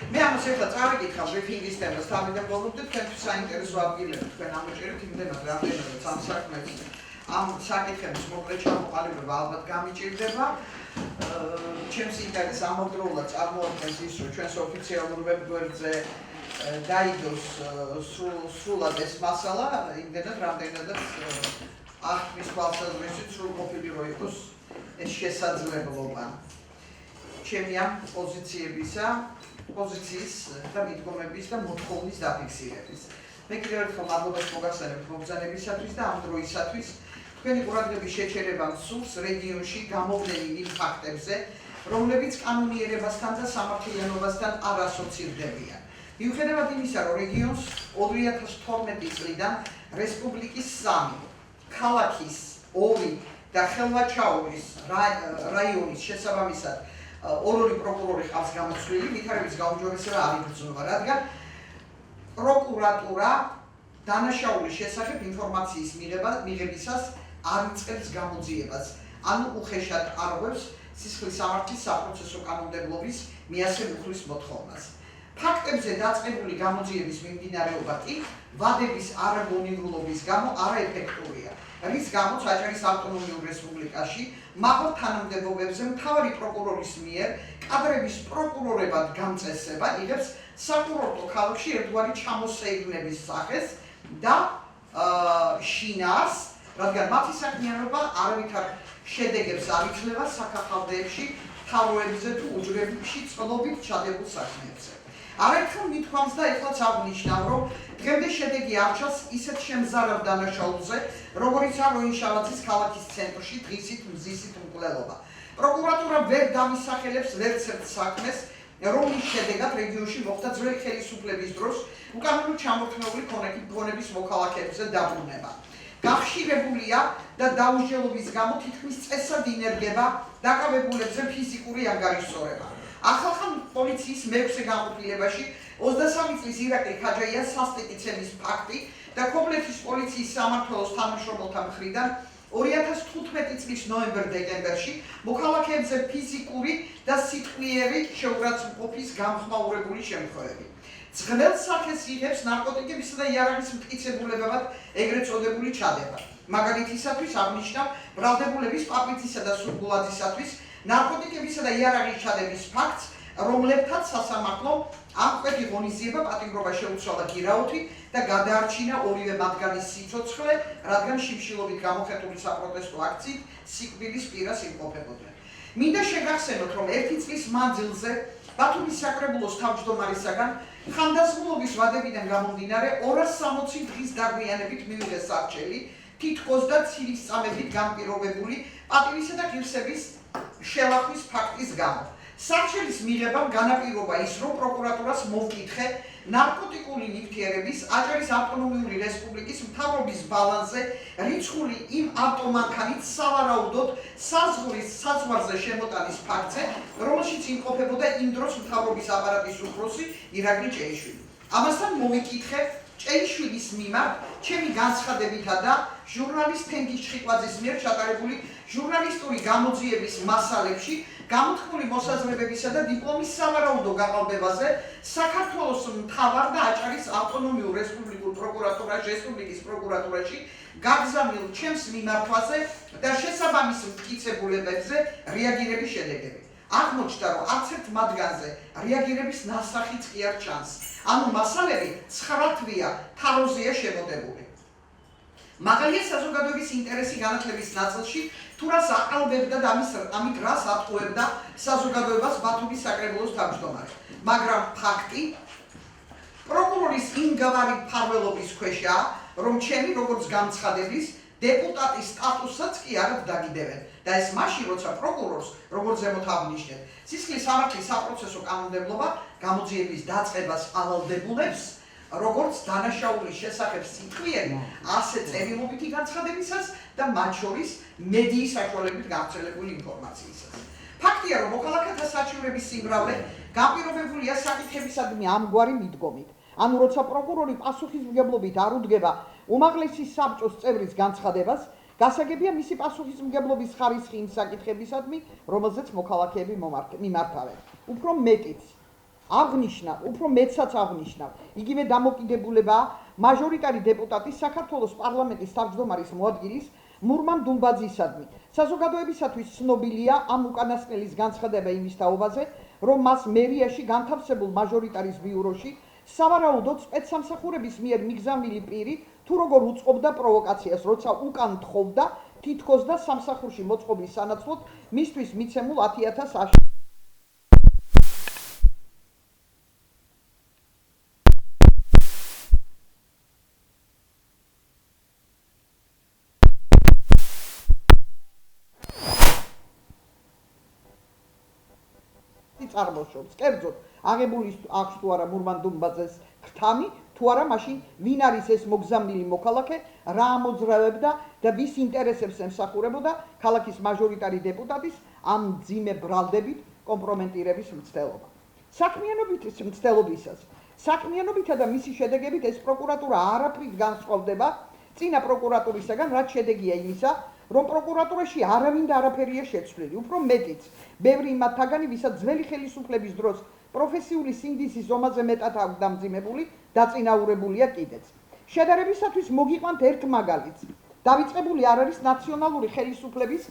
მე ამას ეხლა წავიკითხავ ბრიფინგის თემას, თავიდან ბოლომდე თქვენთვის საინტერესო ადგილები თქვენ ამოჭერით იმდენად რამდენადაც ამ საქმეს, ამ საკითხების მოკლე ჩამოყალიბება ალბათ გამიჭირდება. ჩემს ინტერესს ამავდროულად წარმოადგენს ის, რომ ჩვენს ოფიციალურ ვებგვერდზე დაიდოს სრულად ეს მასალა, იმდენად რამდენადაც აღქმის თვალსაზრისით სრულყოფილი რო იყოს ეს შესაძლებლობა. ჩემი ამ პოზიციის და მიდგომების და მოთხოვნის დაფიქსირების. მე კიდევ ერთხელ მადლობას მოგახსენებთ მობრძანებისათვის და ამ დროისათვის თქვენი ყურადღების შეჩერება სულს რეგიონში გამოვლენილ იმ ფაქტებზე, რომლებიც კანონიერებასთან და სამართლიანობასთან არ ასოცირდებიან. მიუხედავად იმისა, რომ რეგიონს 2012 წლიდან რესპუბლიკის 3, ქალაქის 2 და ხელვაჩაურის რაიონის შესაბამისად ორ-ორი პროკურორი ყავს გამოცვლილი, ვითარების გაუმჯობესება არ იგრძნობა, რადგან პროკურატურა დანაშაულის შესახებ ინფორმაციის მიღებისას არ იწყებს გამოძიებას, ანუ უხეშად არღვევს სისხლის სამართლის საპროცესო კანონმდებლობის მიასვე მუხლის მოთხოვნას. ფაქტებზე დაწყებული გამოძიების მიმდინარეობა კი ვადების არაგონივრულობის გამო არაეფექტურია, რის გამოც აჭარის ავტონომიურ რესპუბლიკაში მაღალ თანამდებობებზე მთავარი პროკურორის მიერ კადრების პროკურორებად გამწესება იღებს საკურორტო ქალაქში ერთგვარი ჩამოსეირნების სახეს და შინას, რადგან მათი საქმიანობა არავითარ შედეგებს არ იძლევა საქახალდეებში, მთავროებზე თუ უჯრედებში წყლობით ჩადებულ საქმეებზე. არაერთხელ მithქვამს და ეხლაც აღნიშნავ, რომ დღემდე შედეგი არჩას ისეთ შემზარავ დანაშაულზე, როგორიცაა როინშავაძის ქალაქის ცენტრში დღისით მზისით მკვლელობა. პროკურატურა ვერ დამისახელებს ვერცერთ საქმეს, რომლის შედეგად რეგიონში მოხდა ძველი ხელისუფლების დროს უკანონოდ ჩამორთმეული ქონების მოქალაქეებზე დაბრუნება. გახშირებულია და დაუსჯელობის გამო თითქმის წესად ინერგება დაკავებულებზე ფიზიკური ანგარიშსწორება. ახალხან პოლიციის მეექვსე განყოფილებაში 23 წლის ირაკლი ხაჯაიას სასტიკიცების ფაქტი და ქობლეთის პოლიციის სამმართველოს თანამშრომელთა მხრიდან 2015 წლის ნოემბერ-დეკემბერში მოქალაქეებზე ფიზიკური და სიტყვიერი შეურაცხმყოფის გამხმაურებული შემთხვევები. ძღლელ სახეს იღებს ნარკოტიკებისა და იარაღის მტკიცებულებებად ეგრეთ წოდებული ჩადება. მაგალითისათვის აღნიშნავ ბრალდებულების პაპიცისა და სურგულაძისათვის ნარკოტიკებისა და იარაღის ჩადების ფაქტს, რომლებთაც სასამართლომ ამკვეთი ღონისძიება პატიმრობა შეუცვალა გირაუთი და გადაარჩინა ორივე მათგანის სიცოცხლე, რადგან შიმშილობით გამოხეტული საპროტესტო აქციით სიკვდილის პირას იმყოფებოდნენ. მინდა შეგახსენოთ, რომ 1 წლის მანძილზე ბათუმის საკრებულოს თავმჯდომარისაგან ხანდაზმულობის ვადებიდან გამომდინარე 260 დღის დაგვიანებით მივიღეს არჩელი, თითქოს და ცილისწამებით განპირობებული პატივისა და ღირსების შელახვის ფაქტის გამო. სარჩელის მიღებამ განაპირობა ის, რომ პროკურატურას მოვკითხე ნარკოტიკული ნივთიერების აჭარის ავტონომიური რესპუბლიკის მთავრობის ბალანსზე რიცხული იმ ავტომანქანით სავარაუდოდ საზღვარზე შემოტანის ფაქტზე, რომელშიც იმყოფებოდა იმ დროს მთავრობის აპარატის უფროსი ირაკლი ჭეიშვილი. ამასთან მოვიკითხე ჭეიშვილის მიმართ ჩემი განცხადებითა და ჟურნალისტ თენგიზ ჩხიკვაძის მიერ ჩატარებული ჟურნალისტური გამოძიების მასალებში გამოთქმული მოსაზრებებისა და დიპლომის სავარაუდო გაყალბებაზე საქართველოს მთავარ და აჭარის ავტონომიურ რესპუბლიკურ რესპუბლიკის პროკურატურაში გაგზავნილ ჩემს მიმართვაზე და შესაბამის მტკიცებულებებზე რეაგირების შედეგები. აღმოჩნდა, რომ არც ერთ მათგანზე რეაგირების ნასახიც კი არ ჩანს. ანუ მასალები 9 თვეა თაროზეა შემოდებული. მაღალია საზოგადოების ინტერესი განათლების ნაწილში, თუ რას აყალბებდა და ამით რას ატყუებდა საზოგადოებას ბათუმის საკრებულოს თავმჯდომარე. მაგრამ ფაქტი პროკურორის იმგვარი მფარველობის ქვეშაა, რომ ჩემი როგორც გამცხადებლის დეპუტატის სტატუსსაც კი არ დაგიდევენ. და ეს მაშინ, როცა პროკურორს, როგორც ზემოთ აღნიშნეთ, სისხლის სამართლის საპროცესო კანონმდებლობა გამოძიების დაწყებას ავალდებულებს, როგორც დანაშაულის შესახებ სიტყვიერი, ასე წერილობითი განცხადებისას და მათ შორის მედიის საშუალებით გავრცელებული ინფორმაციისას. ფაქტია, რომ მოქალაქეთა საჩივრების სიმრავლე განპირობებულია საკითხებისადმი ამგვარი მიდგომით. ანუ როცა პროკურორი პასუხისმგებლობით არ უდგება უმაღლესი საბჭოს წევრის განცხადებას, გასაგებია მისი პასუხისმგებლობის ხარისხი იმ საკითხებისადმი, რომელზეც მოქალაქეები მიმართავენ. უფრო მეტიც, აღნიშნავ, უფრო მეცაც აღნიშნავ, იგივე დამოკიდებულებაა მაჟორიტარი დეპუტატის საქართველოს პარლამენტის თავმჯდომარის მოადგილის მურმან დუმბაძისადმი. საზოგადოებისათვის ცნობილია ამ უკანასკნელის განცხადება იმის თაობაზე, რომ მას მერიაში განთავსებულ მაჟორიტარის ბიუროში სავარაუდოდ სპეცსამსახურების მიერ მიგზავნილი პირი თუ როგორ უწყობდა პროვოკაციას, როცა უკან თხოვდა თითქოს და სამსახურში მოწყობის სანაცვლოდ მისთვის მიცემულ 10,000 აშშ. წარმოშობს. კერძოდ, აღებული აქვს თუ არა მურმან დუმბაძეს ქრთამი, თუ არა მაშინ ვინ არის ეს მოგზავნილი მოქალაქე, რა ამოძრავებდა და ვის ინტერესებს ემსახურებოდა ქალაქის მაჟორიტარი დეპუტატის ამ მძიმე ბრალდებით კომპრომენტირების მცდელობა. საქმიანობითა და მისი შედეგებით ეს პროკურატურა არაფრით განსხვავდება წინა პროკურატურისაგან, რაც შედეგია იმისა, რომ პროკურატურაში არავინ და არაფერია შეცვლილი. უფრო მეტიც, ბევრი იმათაგანი, ვისაც ძველი ხელისუფლების დროს პროფესიული სინდისის ზომაზე მეტად აქვს დამძიმებული, დაწინაურებულია კიდეც. შედარებისათვის მოგიყვანთ ერთ მაგალითს. დავიწყებული არ არის ნაციონალური ხელისუფლების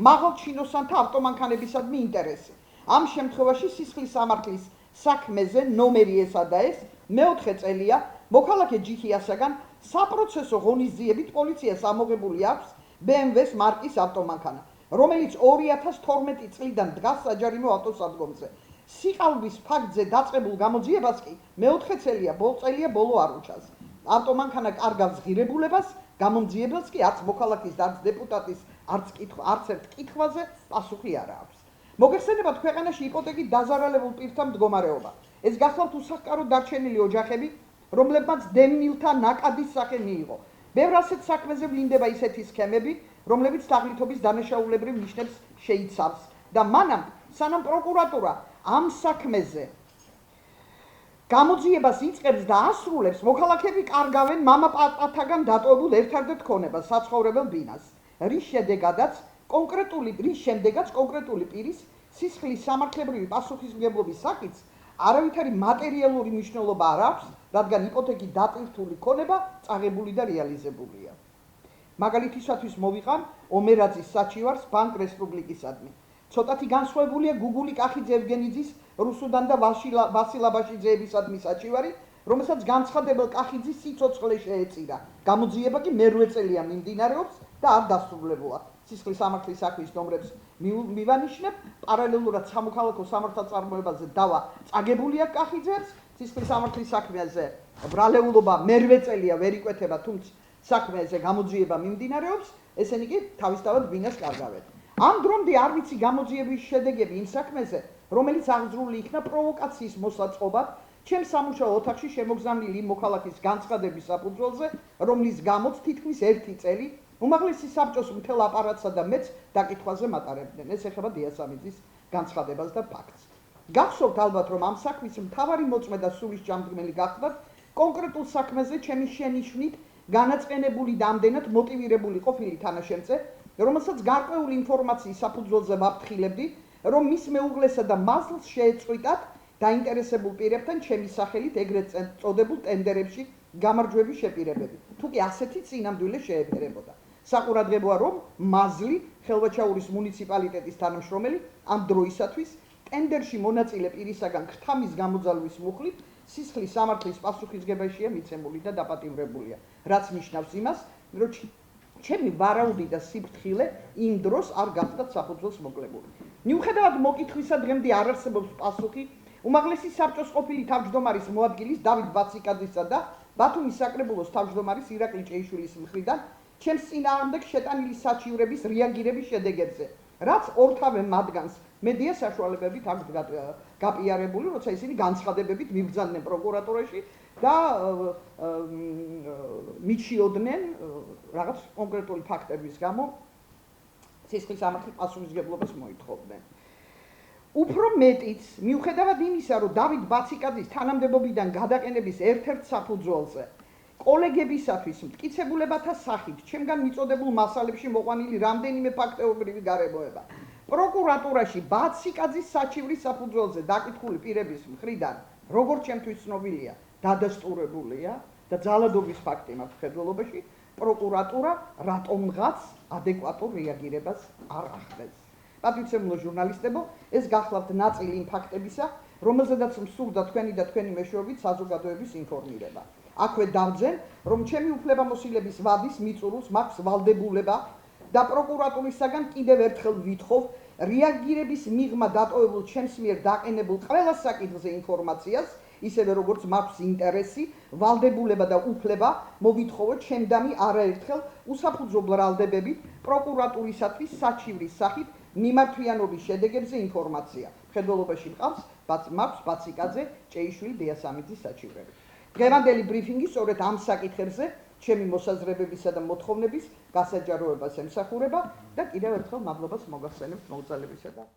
მაღალ ჩინოსანთა ავტომანქანებისადმი ინტერესი. ამ შემთხვევაში სისხლის სამართლის საქმეზე ნომერი ესა და ეს მეოთხე წელია მოქალაქე ჯიქიასაგან საპროცესო ღონისძიებით პოლიციას ამოღებული აქვს BMW-ს მარკის ავტომანქანა, რომელიც 2012 წლიდან დგას საჯარიმო ავტოსადგომზე. სიყალბის ფაქტზე დაწყებულ გამოძიებას კი მეოთხე წელია ბოლო არ უჩას. ავტომანქანა კარგავს ღირებულებას, გამომძიებას კი არც მოქალაქის და არც დეპუტატის არც ერთ კითხვაზე პასუხი არ აქვს. მოგეხსენებათ ქვეყანაში იპოთეკით დაზარალებულ პირთა მდგომარეობა. ეს გახლავთ უსახკაროდ დარჩენილი ოჯახები, რომლებმაც დევნილთა ნაკადის სახე მიიღო. ბევრ ასეთ საქმეზე ვლინდება ისეთი სქემები, რომლებიც თაღლითობის დანაშაულებრივ ნიშნებს შეიცავს და მანამ სანამ პროკურატურა ამ საქმეზე გამოძიებას იწყებს და ასრულებს, მოქალაქეები კარგავენ მამაპატათაგან დატოვებულ ერთადერთ ქონებას, საცხოვრებელ ბინას, რის შემდეგაც კონკრეტული პირის სისხლის სამართლებრივი პასუხისმგებლობის საკითხს არავითარი მატერიალური მნიშვნელობა არ აქვს, რადგან იპოთეკით დატვირთული ქონება წაღებული და რეალიზებულია. მაგალითისათვის მოვიყან ომერაძის საჩივარს ბანკ რესპუბლიკისადმი. ცოტათი განსხვავებულია გუგული კახიძე ევგენიძის რუსუდან და ვასილაბაშიძეებისადმი საჩივარი, რომელსაც განცხადებელ კახიძის სიცოცხლე შეეწირა. გამოძიება კი მერვე წელია მიმდინარეობს და არ დასრულებულა. სისხლის სამართლის საქმის ნომრებს მივანიშნებ, პარალელურად სამოქალაქო სამართალწარმოებაზე დავა წაგებულია კახიძეს, სისხლის სამართლის საქმეზე ბრალეულობა მერვე წელია ვერ იკვეთება, თუმცა საქმეზე გამოძიება მიმდინარეობს, ესენი კი თავისთავად ბინას კარგავენ. ამ დრომდე არ ვიცი გამოძიების შედეგები იმ საქმეზე, რომელიც აღძრული იქნა პროვოკაციის მოსაწყობად, ჩემს სამუშაო ოთახში შემოგზავნილი მოქალაქის განცხადების საფუძველზე, რომლის გამოც თითქმის 1 წელი უმაღლესი საბჭოს მთელ აპარატსა და მეც დაკითხვაზე მატარებდნენ. ეს ეხება დიასამიძის განცხადებას და ფაქტს. გახსოვთ ალბათ, რომ ამ საქმის მთავარი მოწმე და სულისჯამდგმელი გახდათ კონკრეტულ საქმეზე ჩემი შენიშვნით განაწყენებული და ამდენად მოტივირებული ყოფილი თანაშემწე, რომელსაც გარკვეული ინფორმაციის საფუძველზე ვაფრთხილებდი, რომ მის მეუღლესა და მაზლს შეეწყვიტათ დაინტერესებულ პირებთან ჩემი სახელით ეგრეთ წოდებულ ტენდერებში გამარჯვების შეპირებები. თუ კი ასეთი წინამდვილე შეეფერებოდა. საყურადღებოა, რომ მაზლი, ხელვაჩაურის მუნიციპალიტეტის თანამშრომელი, ამ დროისათვის ტენდერში მონაწილე პირისაგან ქრთამის გამოძალვის მუხლით სისხლის სამართლის პასუხისმგებაშია მიცემული და დაპატიმრებულია, რაც ნიშნავს იმას, რომ ჩემი ვარაუდი და სიფრთხილე იმ დროს არ გახდა საფუძველს მოკლებული. მიუხედავად მოკითხვისა, დღემდე არ არსებობს პასუხი უმაღლესი საბჭოს ყოფილი თავმჯდომარის მოადგილის დავით ბაციკაძისა და ბათუმის საკრებულოს თავმჯდომარის ირაკლი ჭეიშვილის მხრიდან ჩემს წინააღმდეგ შეტანილი საჩივრების რეაგირების შედეგებზე, რაც ორთავე მათგანს მედია საშუალებებით აქვს გაპიარებული, როცა ისინი განცხადებებით მიბრძანდნენ პროკურატურაში და მიჩიოდნენ რაღაც კონკრეტული ფაქტების გამო სისხლის სამართლის პასუხისმგებლობას მოითხოვდნენ. უფრო მეტიც, მიუხედავად იმისა, რომ დავით ბაციკაძის თანამდებობიდან გადაყენების ერთ-ერთ საფუძველზე კოლეგებისათვის მტკიცებულებათა სახით ჩემგან მიწოდებულ მასალებში მოყვანილი რამდენიმე ფაქტეობრივი გარემოება პროკურატურაში ბაციკაძის საჩივრის საფუძველზე დაკითხული პირების მხრიდან როგორც ჩემთვის ცნობილია, დადასტურებულია და ძალადობის ფაქტი მაქვს მხედველობაში, პროკურატურა რატომღაც ადეკვატურ რეაგირებას არ ახდენს. პატრიცემულო ჟურნალისტებო, ეს გახლავთ ნაწილი იმ ფაქტებისა, რომელზედაც მსურდა თქვენი და თქვენი მეშვეობით საზოგადოების ინფორმირება. აქვე დავძენ, რომ ჩემი უფლებამოსილების ვადის მიწურულს მაქვს ვალდებულება და პროკურატურისაგან კიდევ ერთხელ ვითხოვ რეაგირების მიღმა დატოვებულ ჩემს მიერ დაყენებულ ყველა საკითხზე ინფორმაციას, ისევე როგორც მაქვს ინტერესი, ვალდებულება და უფლება მოვითხოვოთ ჩემდამი არაერთხელ უსაფუძვლო ბრალდებებით პროკურატურისათვის საჩივრის სახით მიმართვიანობის შედეგებზე ინფორმაცია. მხედველობაში მაქვს ბაციკაძე, ჭეიშვილი, დიასამიძის საჩივრები. დღევანდელი ბრიფინგი სწორედ ამ საკითხებზე ჩემი მოსაზრებებისა და მოთხოვნების გასაჯაროებას ემსახურება და კიდევ ერთხელ მადლობას მოგახსენებთ მოგზაურობისა და